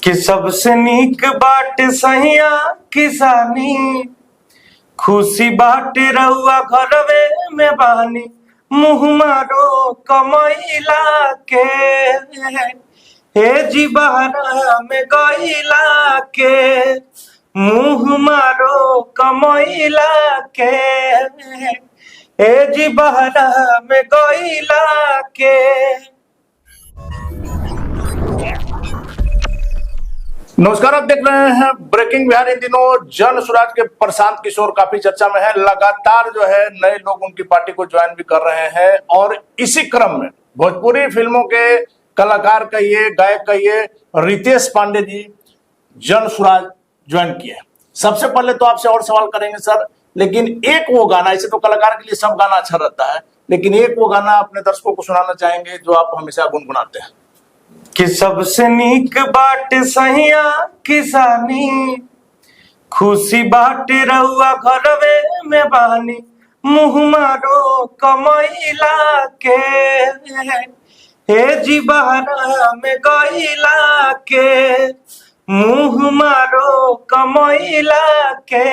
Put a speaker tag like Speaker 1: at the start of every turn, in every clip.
Speaker 1: कि सबसे नीक बाटे सहिया किसानी, खुशी बाटे रउआ घरवे में बानी, मुँह मारो कमैला के, हे जी बहरा में गइला के, मुँह मारो कमैला के, हे जी बहरा में गइला के।
Speaker 2: नमस्कार, आप देख रहे हैं ब्रेकिंग बिहार। इन दिनों जन स्वराज के प्रशांत किशोर काफी चर्चा में है। लगातार जो है नए लोग उनकी पार्टी को ज्वाइन भी कर रहे हैं और इसी क्रम में भोजपुरी फिल्मों के कलाकार कहिए, गायक कहिए, रितेश पांडे जी जन स्वराज ज्वाइन किए। सबसे पहले तो आपसे और सवाल करेंगे सर, लेकिन एक वो गाना, ऐसे तो कलाकार के लिए सब गाना अच्छा रहता है, लेकिन एक वो गाना अपने दर्शकों को सुनाना चाहेंगे जो आप हमेशा गुनगुनाते हैं।
Speaker 1: कि सबसे नीक बाटे सहिया किसानी, खुशी बाटे रउआ घरवे में बानी, मुँह मारो कमैला के, हे जी बहरा में गइला के, मुँह मारो कमैला के,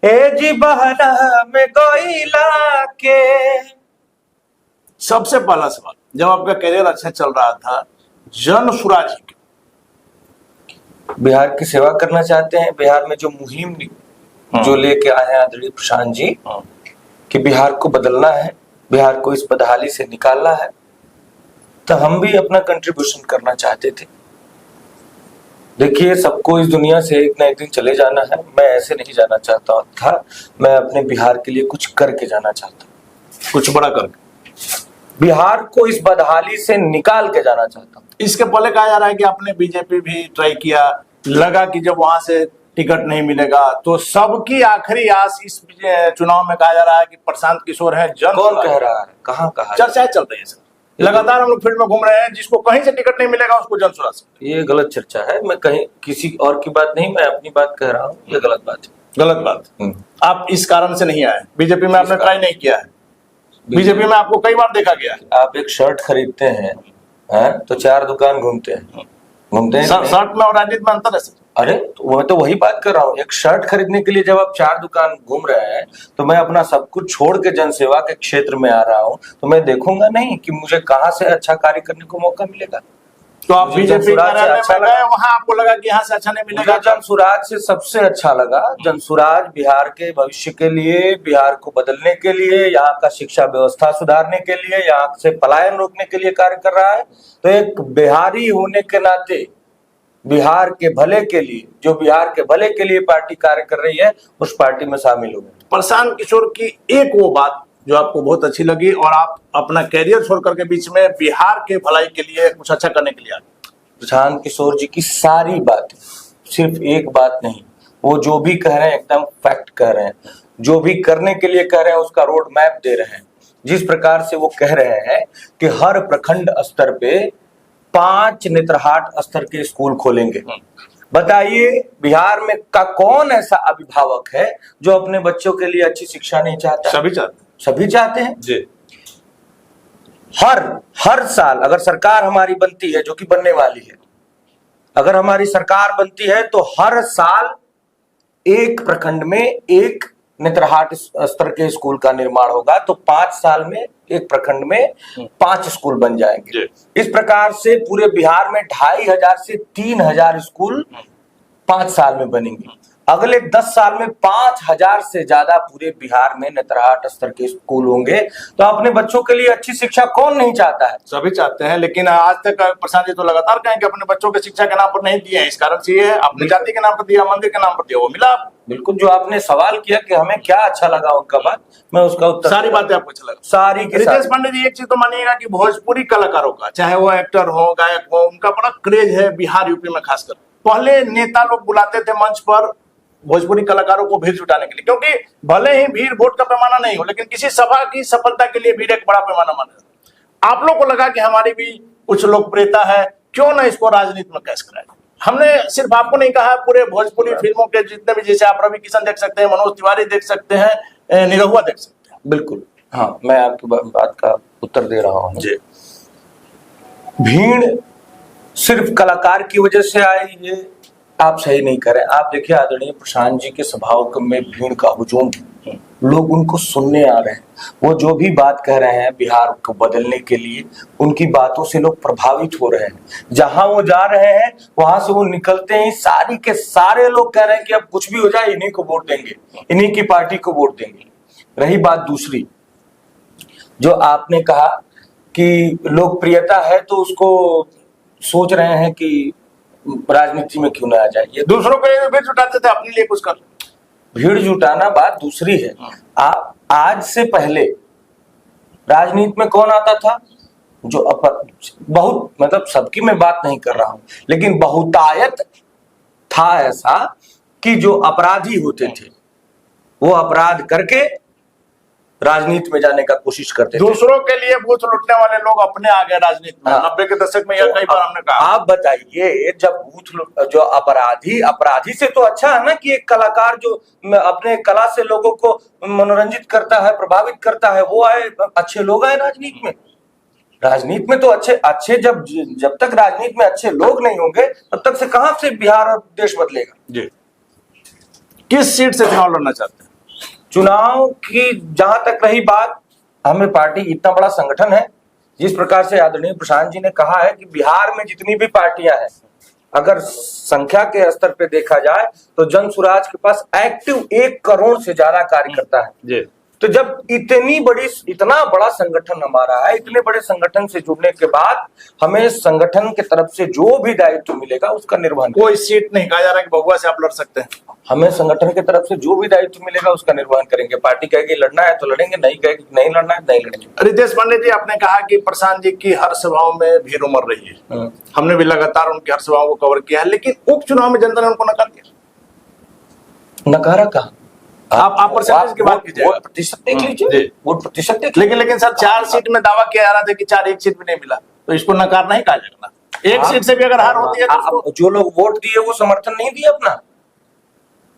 Speaker 1: हे जी बहरा में गइला के।
Speaker 2: सबसे पहला सवाल, जब आपका करियर अच्छा चल रहा था, जन स्वराज जी
Speaker 1: बिहार की सेवा करना चाहते हैं। बिहार में जो मुहिम जो लेके आए हैं आदरणीय प्रशांत जी कि बिहार को बदलना है, बिहार को इस बदहाली से निकालना है, तो हम भी अपना कंट्रीब्यूशन करना चाहते थे। देखिए, सबको इस दुनिया से एक ना एक दिन चले जाना है। मैं ऐसे नहीं जाना चाहता था, मैं अपने बिहार के लिए कुछ करके जाना चाहता,
Speaker 2: कुछ बड़ा करके
Speaker 1: बिहार को इस बदहाली से निकाल के जाना चाहता हूँ।
Speaker 2: इसके पहले कहा जा रहा है कि आपने बीजेपी भी ट्राई किया, लगा कि जब वहां से टिकट नहीं मिलेगा तो सबकी आखिरी आस इस चुनाव में कहा जा रहा है कि प्रशांत किशोर है। जन
Speaker 1: कौन कह रहा है, कहाँ कहा?
Speaker 2: चर्चाएं चल रही है सर, लगातार हम लोग फील्ड में घूम रहे हैं, जिसको कहीं से टिकट नहीं मिलेगा उसको जन स्वराज।
Speaker 1: ये गलत चर्चा है। मैं कहीं किसी और की बात नहीं, मैं अपनी बात कह रहा हूँ। ये गलत बात है।
Speaker 2: गलत बात। आप इस कारण से नहीं आए, बीजेपी में आपने ट्राई नहीं किया है? बीजेपी में आपको कई बार देखा गया।
Speaker 1: आप एक शर्ट खरीदते हैं तो 4 दुकान घूमते हैं
Speaker 2: शर्ट में और राजनीति में अंतर है सर।
Speaker 1: अरे तो मैं तो वही बात कर रहा हूँ। एक शर्ट खरीदने के लिए जब आप 4 दुकान घूम रहे हैं, तो मैं अपना सब कुछ छोड़ के जनसेवा के क्षेत्र में आ रहा हूँ, तो मैं देखूंगा नहीं कि मुझे कहाँ से अच्छा कार्य करने को मौका मिलेगा।
Speaker 2: तो आप बीजेपी अच्छा लगा, वहां आपको लगा कि यहाँ से अच्छा नहीं मिलेगा?
Speaker 1: जन स्वराज से सबसे अच्छा लगा। जन स्वराज बिहार के भविष्य के लिए, बिहार को बदलने के लिए, यहाँ का शिक्षा व्यवस्था सुधारने के लिए, यहाँ से पलायन रोकने के लिए कार्य कर रहा है। तो एक बिहारी होने के नाते बिहार के भले के लिए, जो बिहार के भले के लिए पार्टी कार्य कर रही है, उस पार्टी में शामिल हो गए।
Speaker 2: प्रशांत किशोर की एक वो बात जो आपको बहुत अच्छी लगी और आप अपना कैरियर छोड़ करके बीच में बिहार के भलाई के लिए कुछ अच्छा करने के लिए आए।
Speaker 1: प्रशांत किशोर जी की सारी बातें, सिर्फ एक बात नहीं, वो जो भी कह रहे हैं एकदम फैक्ट कह रहे हैं। जो भी करने के लिए कह रहे हैं उसका रोड मैप दे रहे हैं। जिस प्रकार से वो कह रहे हैं कि हर प्रखंड स्तर पे 5 नेत्रहाट स्तर के स्कूल खोलेंगे। बताइए, बिहार में का कौन ऐसा अभिभावक है जो अपने बच्चों के लिए अच्छी शिक्षा नहीं चाहता? सभी चाहते हैं
Speaker 2: जी।
Speaker 1: हर साल अगर सरकार हमारी बनती है, जो कि बनने वाली है, अगर हमारी सरकार बनती है तो हर साल एक प्रखंड में एक नेत्रहाट स्तर के स्कूल का निर्माण होगा। तो 5 साल में एक प्रखंड में 5 स्कूल बन जाएंगे। इस प्रकार से पूरे बिहार में 2500 से 3000 स्कूल 5 साल में बनेंगे। अगले 10 साल में 5000 से ज्यादा पूरे बिहार में नेत्रहाट स्तर के स्कूल होंगे। तो अपने बच्चों के लिए अच्छी शिक्षा कौन नहीं चाहता है?
Speaker 2: सभी चाहते हैं, लेकिन आज तक प्रशांत जी तो लगातार कहें कि अपने बच्चों के शिक्षा के नाम पर नहीं दिए हैं। इस कारण से ये है, अपनी जाति के नाम पर दिया, मंदिर के नाम पर दिया, वो मिला।
Speaker 1: बिल्कुल, जो आपने सवाल किया कि हमें क्या अच्छा लगा उनका बात, मैं उसका उत्तर,
Speaker 2: सारी बातें आपको अच्छा लगा?
Speaker 1: सारी के
Speaker 2: रितेश पांडे जी, एक चीज तो मानिएगा कि भोजपुरी कलाकारों का, चाहे वो एक्टर हो, गायक हो, उनका बड़ा क्रेज है बिहार यूपी में खासकर। पहले नेता लोग बुलाते थे मंच पर भोजपुरी कलाकारों को भीड़ जुटाने के लिए, क्योंकि भले ही भीड़ वोट का पैमाना नहीं हो, लेकिन किसी सभा की सफलता के लिए भीड़ एक बड़ा पैमाना माना जाता है। आप लोग को लगा कि हमारी भी कुछ लोकप्रियता है, क्यों ना इसको राजनीति में कैश कराए। हमने सिर्फ आपको नहीं कहा, पूरे भोजपुरी फिल्मों के जितने भी, जैसे आप रवि किशन देख सकते हैं, मनोज तिवारी देख सकते हैं, निरहुआ देख सकते हैं।
Speaker 1: बिल्कुल, हाँ, मैं आपकी बात का उत्तर दे रहा हूँ
Speaker 2: जी।
Speaker 1: भीड़ सिर्फ कलाकार की वजह से आए, ये आप सही नहीं करें। आप देखिए आदरणीय प्रशांत जी के सभाओं में भीड़ का हुजूम, लोग उनको सुनने आ रहे हैं। वो जो भी बात कह रहे हैं बिहार को बदलने के लिए, उनकी बातों से लोग प्रभावित हो रहे हैं। जहां वो जा रहे हैं वहां से वो निकलते ही सारी के सारे लोग कह रहे हैं कि अब कुछ भी हो जाए इन्हीं को वोट देंगे, इन्हीं की पार्टी को वोट देंगे। रही बात दूसरी, जो आपने कहा कि लोकप्रियता है तो उसको सोच रहे हैं कि राजनीति में क्यों ना आ जाए। ये
Speaker 2: दूसरों के लिए भीड़ जुटाते थे, अपने लिए कुछ कर।
Speaker 1: भीड़ जुटाना बात दूसरी है। आज से पहले राजनीति में कौन आता था? जो बहुत, मतलब सबकी मैं बात नहीं कर रहा हूं, लेकिन बहुतायत था ऐसा कि जो अपराधी होते थे वो अपराध करके राजनीति में जाने का कोशिश करते थे।
Speaker 2: दूसरों के लिए बूथ लूटने वाले लोग अपने आ गए राजनीति में। 90 के दशक में यह कई बार हमने कहा।
Speaker 1: आप बताइए, जब बूथ जो अपराधी से तो अच्छा है ना कि एक कलाकार जो अपने कला से लोगों को मनोरंजित करता है, प्रभावित करता है, वो आए, अच्छे लोग आए राजनीति में। राजनीति में तो अच्छे जब तक राजनीति में अच्छे लोग नहीं होंगे तब तक से कहां से बिहार और देश बदलेगा।
Speaker 2: जी, किस सीट से चुनाव लड़ना चाहते हैं?
Speaker 1: चुनाव की जहां तक रही बात, हमें पार्टी इतना बड़ा संगठन है, जिस प्रकार से आदरणीय प्रशांत जी ने कहा है कि बिहार में जितनी भी पार्टियां हैं, अगर संख्या के स्तर पे देखा जाए तो जन स्वराज के पास एक्टिव 1 करोड़ से ज्यादा कार्यकर्ता है।
Speaker 2: जी।
Speaker 1: तो जब इतना बड़ा संगठन हमारा है, इतने बड़े संगठन से जुड़ने के बाद हमें संगठन के तरफ से जो भी दायित्व मिलेगा उसका निर्वहन।
Speaker 2: कोई सीट नहीं कहा जा रहा है कि भभुआ से आप लड़ सकते हैं।
Speaker 1: हमें संगठन की तरफ से जो भी दायित्व मिलेगा उसका निर्वहन करेंगे। पार्टी कहेगी लड़ना है तो लड़ेंगे, नहीं कहेगी नहीं लड़ना है नहीं लड़ेंगे।
Speaker 2: रितेश पांडे जी, आपने कहा कि प्रशांत जी की हर सभाओं में भीड़ उमड़ रही है। हमने भी लगातार उनकी हर सभाओं को कवर किया है, लेकिन उपचुनाव में जनता ने उनको नकार दिया।
Speaker 1: नकारा कहा?
Speaker 2: आप परसेंटेज की बात कीजिए,
Speaker 1: वोट प्रतिशत देख लीजिए, वोट प्रतिशत देख।
Speaker 2: लेकिन सर 4 सीट में दावा किया जा रहा था कि 4 एक सीट भी नहीं मिला, तो इसको नकार नहीं कहा जाएगा। एक सीट से भी अगर हार होती है तो
Speaker 1: जो लोग वोट दिए वो समर्थन नहीं दिए अपना।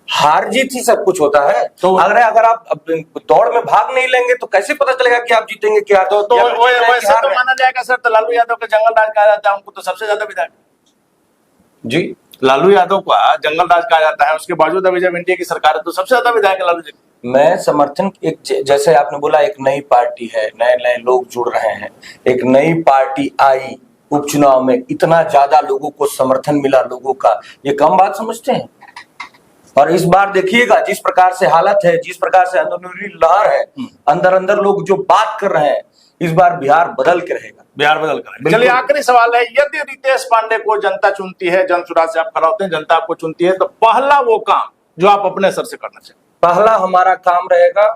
Speaker 1: हार जीत ही सब कुछ होता है। तो अगर आप दौड़ में भाग नहीं लेंगे तो कैसे पता चलेगा कि आप जीतेंगे क्या?
Speaker 2: तो वैसे तो माना जाएगा सर, तो लालू यादव का जंगल राज कहा जाता है, उनको तो सबसे ज्यादा विधायक
Speaker 1: जी,
Speaker 2: लालू यादव का जंगल राज कहा जाता है, उसके बावजूद अभी जब एनडीए की सरकार है तो सबसे ज्यादा विधायक लालू जी।
Speaker 1: मैं समर्थन, एक जैसे आपने बोला एक नई पार्टी है, नए नए लोग जुड़ रहे हैं, एक नई पार्टी आई, उपचुनाव में इतना ज्यादा लोगों को समर्थन मिला लोगों का, ये कम बात समझते हैं? और इस बार देखिएगा जिस प्रकार से हालत है, जिस प्रकार से अंदरूनी लहर है, अंदर अंदर लोग जो बात कर रहे हैं, इस बार बिहार बदल के रहेगा।
Speaker 2: बिहार बदल कर। चलिए आखिरी सवाल है, यदि रितेश पांडे को जनता चुनती है, जन स्वराज से आप खड़ा होते हैं, जनता आपको चुनती है, तो पहला वो काम जो आप अपने सर से करना चाहिए?
Speaker 1: पहला हमारा काम रहेगा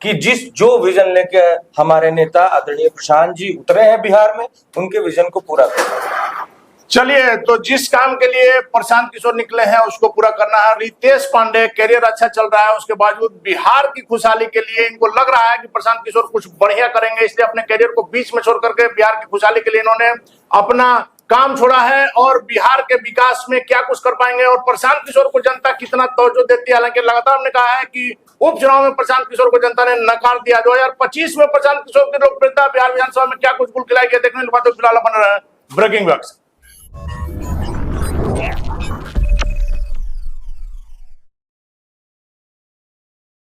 Speaker 1: कि जो विजन लेके हमारे नेता आदरणीय प्रशांत जी उतरे हैं बिहार में, उनके विजन को पूरा करना।
Speaker 2: चलिए, तो जिस काम के लिए प्रशांत किशोर निकले हैं उसको पूरा करना है। रितेश पांडे करियर अच्छा चल रहा है, उसके बावजूद बिहार की खुशहाली के लिए इनको लग रहा है कि प्रशांत किशोर कुछ बढ़िया करेंगे, इसलिए अपने करियर को बीच में छोड़ करके बिहार की खुशहाली के लिए इन्होंने अपना काम छोड़ा है और बिहार के विकास में क्या कुछ कर पाएंगे और प्रशांत किशोर को जनता कितना तवज्जो देती है। हालांकि लगातार हमने कहा है कि उपचुनाव में प्रशांत किशोर को जनता ने नकार दिया। 2025 में प्रशांत किशोर की लोकप्रियता बिहार विधानसभा में क्या कुछ गुल खिलाई, देखने के बाद फिलहाल बन रहा है ब्रेकिंग न्यूज।